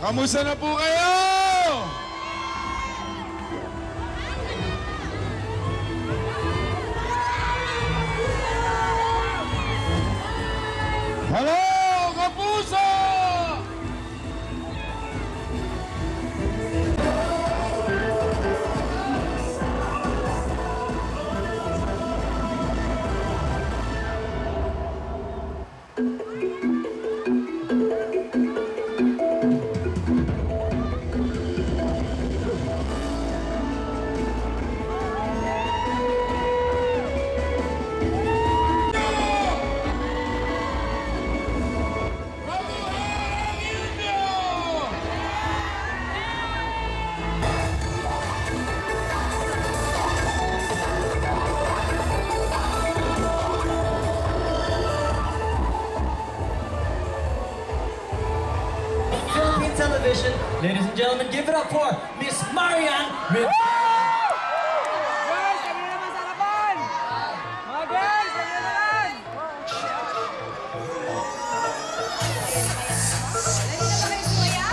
Kamusta na po kayo? Hello, Kapuso! Philippine Television. Ladies and gentlemen, give it up for Miss Marian Rivera. Guys, kami naman sa harapan! Mga guys, kami naman! Ready na ba kayo sumaya?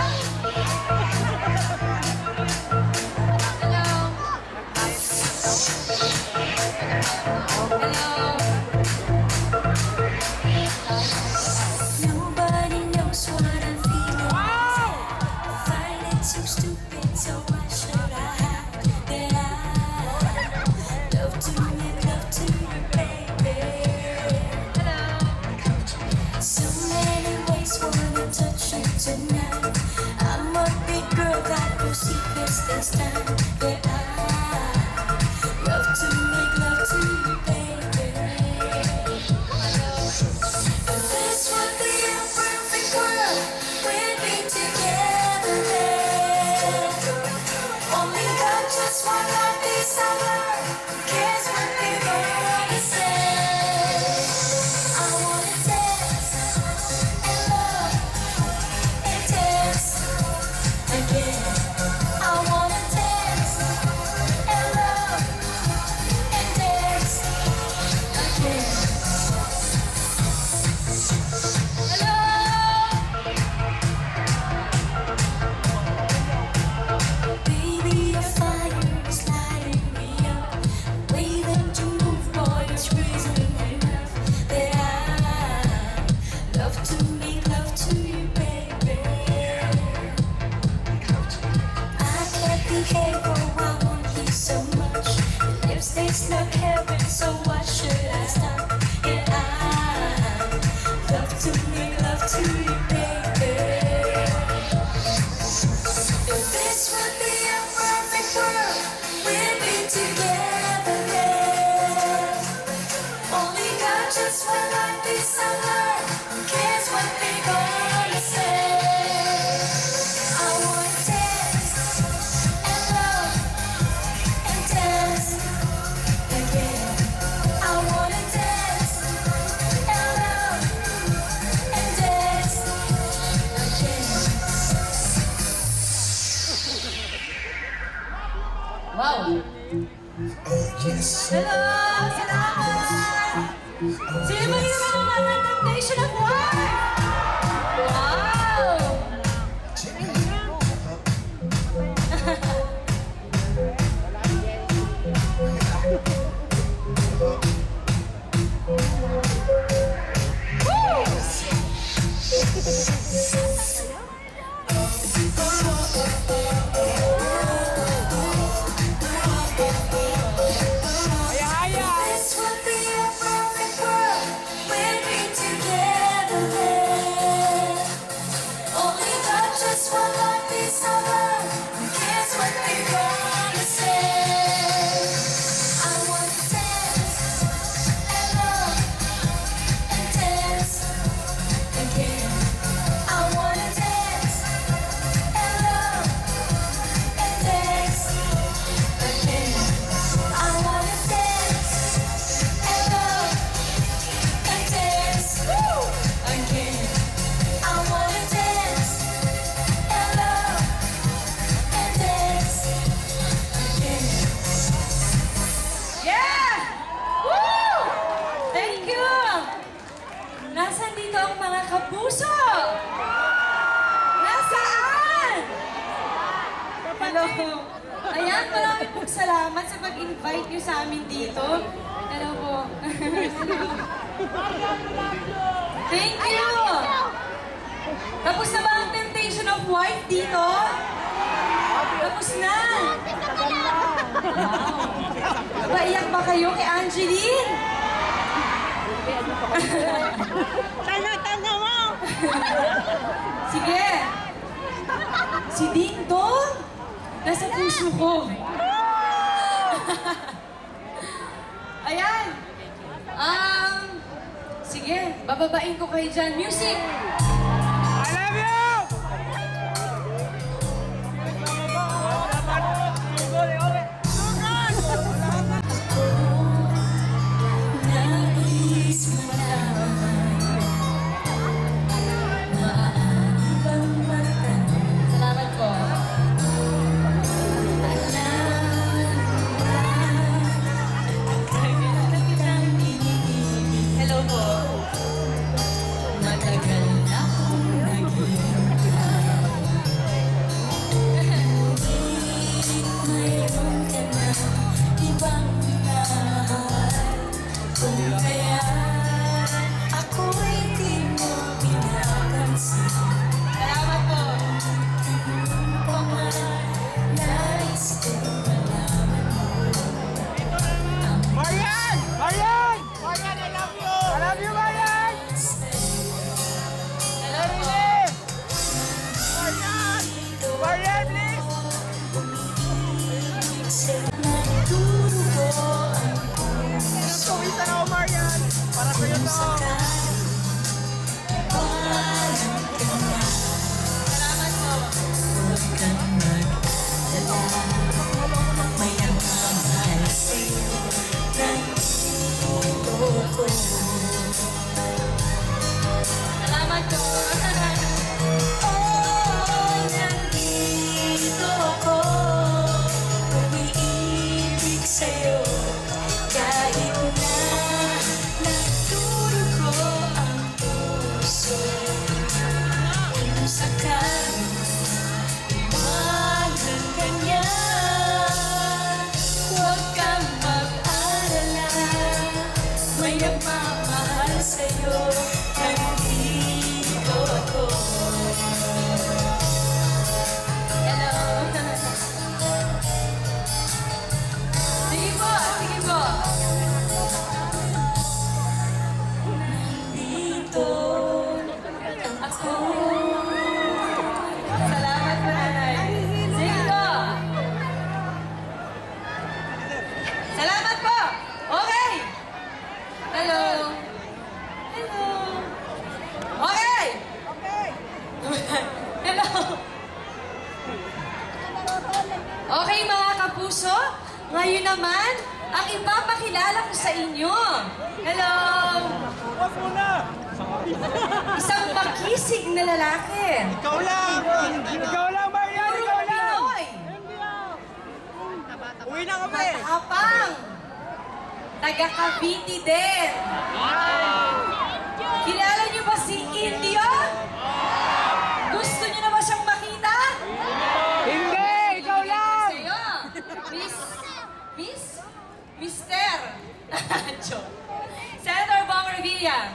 Hello? Nobody knows what I'm feeling. I find it so stupid, so why should I hide that I love to make love to you, baby? Hello? So many ways wanna touch you tonight. I'm a big girl, got no secrets this time. Yeah, I love to make love to you, baby. This would be a perfect world. We'd be together then. Only got just one life this summer. Who cares what we're gonna say? I wanna dance and love and dance again. I wanna dance and love and dance again. Baby, your fire is lighting me up. The way that you move, boy, is raising me up. That I love to make love to you, baby. I can't behave, oh, I want you so much. Your lips taste like heaven, so why should I stop? Yeah, I love to make love to you, baby. If this would be a perfect world, we'd be together then. Only got just one life this summer. Who cares what they gonna say? I wanna dance and love and dance again. I wanna dance and love and dance again. Wow! Hello! Salamat! Sino ba yung mga ng Nation of War? Wow! This would be a perfect world. We'd be together then. Only got just one life this summer. Who cares what they're gonna say? I wanna dance and love and dance again. I wanna dance and love and dance again. I wanna dance and love and dance again. I wanna dance and love and dance again. Yeah! Woo! Thank you! Nasaan dito ang mga kapuso? Nasaan? Hello. Ayan, maraming pong salamat sa pag-invite niyo sa amin dito. Hello po. Thank you! Tapos na ba ang Temptation of White dito? Tapos na! Wow! Paiyak ba kayo kay Angeline? Tanga mo! Sige! Si Ding Dong! Nasa puso ko. Ayan! Sige, bababain ko kayo dyan. Music! I love you! Nais malaman, maaari bang magtanong? Salamat po. Hello po. Matagal na akong naghihintay. Ngunit mayroon ka na ibang minahal. Kung kaya ako'y di mo pinapansin. Salamat po. Kung man nais kong malaman mo Marian! Marian! Marian, I love you! I love you, Marian! Hello po. Marian! Marian, please! nagdurugo ang puso. Kumita na ako, Marian! Para sa'yo to! Salamat po. Huwag kang mag-alala. May nagmamahal sa'yo. Nandito ko. Salamat po. Oh, nandito ako. Umiibig sa'yo. Kahit na nagdurugo ang puso. Kung sakali iwanan ka niya, huwag kang mag-alala. May nagmamahal sa'yo. Nandito ako. Hello. Sige po, sige po. Dito ako. Salamat po, nanay. Sige po. Salamat po. Okay. Hello. Hello. Okay. Hello. Okay, mga kapuso. Ngayon naman, ang ipapakilala ko sa inyo. Hello. Huwag muna! Isang makisig na lalaki. Ikaw lang! Ikaw lang, Marian! Puro Ikaw lang! Pinoy. Uwi na kami! Matapang. Taga Cavite din. Kilala niyo ba si Indio? Gusto niyo na ba siyang makita? Hindi! Ikaw lang! Sa'yo. Mister. Joke. Senator Bong Revilla.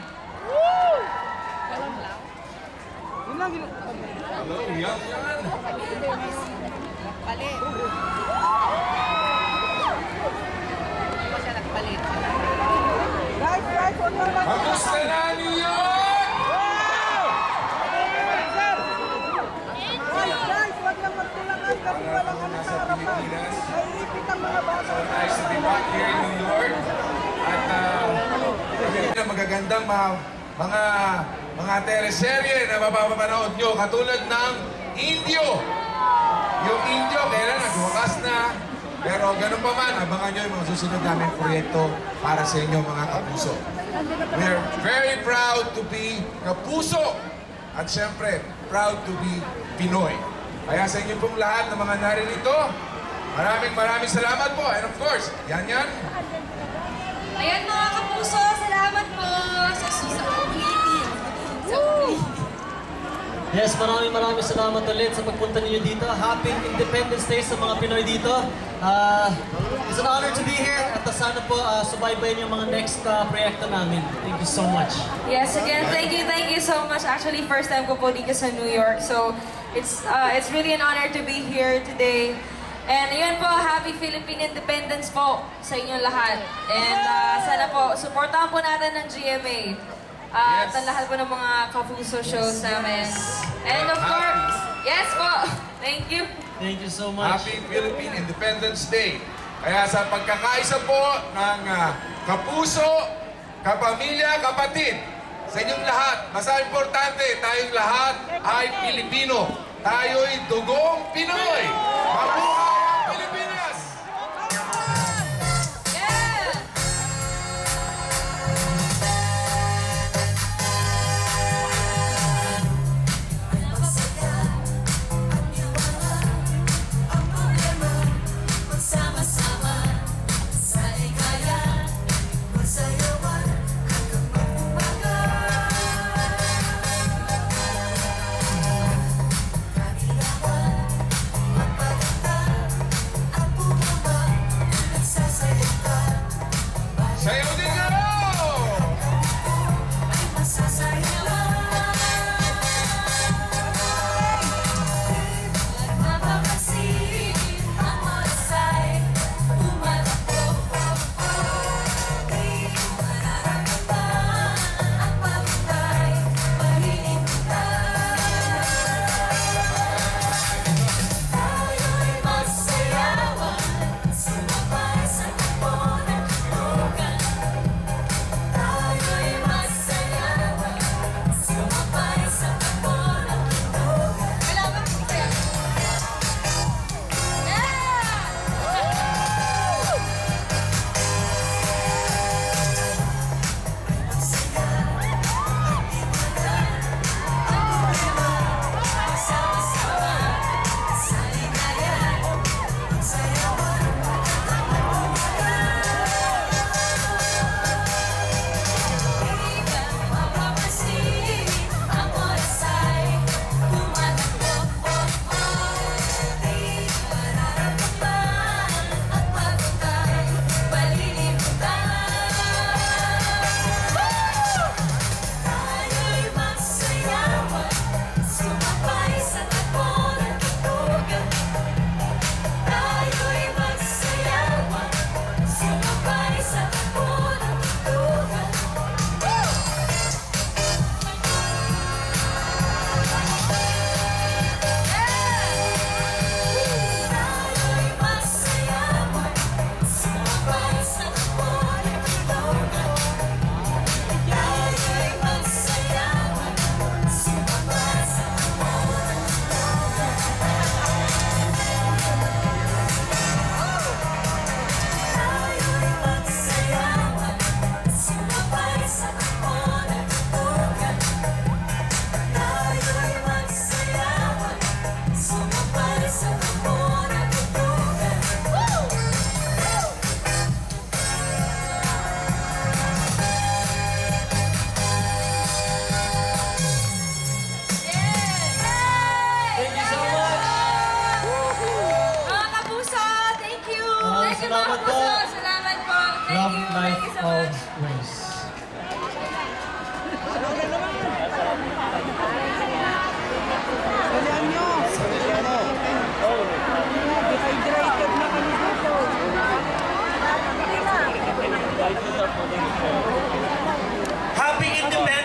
Yun lang, yun. Hello, yan. Guys, huwag lang mag- Kamusta na, New York? Guys, huwag lang magtulangan kasi walang ano sa harapan. Naiipit ang mga bata. Nice to be back here in New York. At magagandang mga teleserye na mapapanood nyo katulad ng Indio. Yung Indio, kailan nagwakas na. Pero ganun pa man, abangan nyo yung mga susunod namin proyekto para sa inyo mga kapuso. We're very proud to be kapuso. At syempre, proud to be Pinoy. Kaya sa inyo pong lahat ng mga naririto, maraming salamat po. And of course, yan. Ayan mga kapuso, salamat po sa ulitin. Sa ulitin. Yes, maraming salamat ulit sa pagpunta ninyo dito. Happy Independence Day sa mga Pinoy dito. It's an honor to be here at sana po subaybayin yung mga next proyekto namin. Thank you so much. Yes, again, thank you so much. Actually, first time ko po dito sa New York. So, it's really an honor to be here today. And yun po, happy Philippine Independence po sa inyong lahat. And sana po, supportahan po natin ng GMA. At ang lahat po ng mga Kapuso shows namin. And of course, yes po, thank you. Thank you so much. Happy Philippine Independence Day. Kaya sa pagkakaisa po ng kapuso, kapamilya, kapatid, sa inyong lahat, mas importante, tayong lahat ay Pilipino. Tayo'y dugong Pinoy. Mabuhay ang Pilipinas! Yeah! Sama-sama sa ligaya, magsayawan hanggang mag-umaga. Kanilawan, magpaganda, at bumaba, nagsasalita. Sayaw din nga! Ay masasayawan. Mapapasig ang oras ay tumatakbo. Di mararamdaman ang pagod ay malilimutan. Tayo'y magsayawan, sumabay sa takbo ng tulugan. Tayo'y magsayawan, sumabay sa takbo ng tulugan. Kailangan po kaya. Sama-sama sa ligaya, magsayawan hanggang mag-umaga. Di ka mapapansin, ang oras ay tumatakbo. Di mararamdaman ang pagod ay malilimutan. Tayo'y magsayawan, sumabay sa takbo ng tulugan. Tayo'y magsayawan, sumabay sa takbo ng tulugan. Tayo'y magsayawan, sumabay sa takbo ng tulugan. Tayo'y magsayawan, sumabay sa takbo ng tulugan. Tayo'y magsayawan, sumabay sa takbo ng tulugan. Tayo'y magsayawan, sumabay sa takbo ng tulugan. Thank you so much. Mga Kapuso, thank you! Maraming Thank you mga salamat po. Kapuso! Salamat po! Thank Love you! life Thank you so much! always. Alam nyo, dehydrated na kami dito. Happy Independence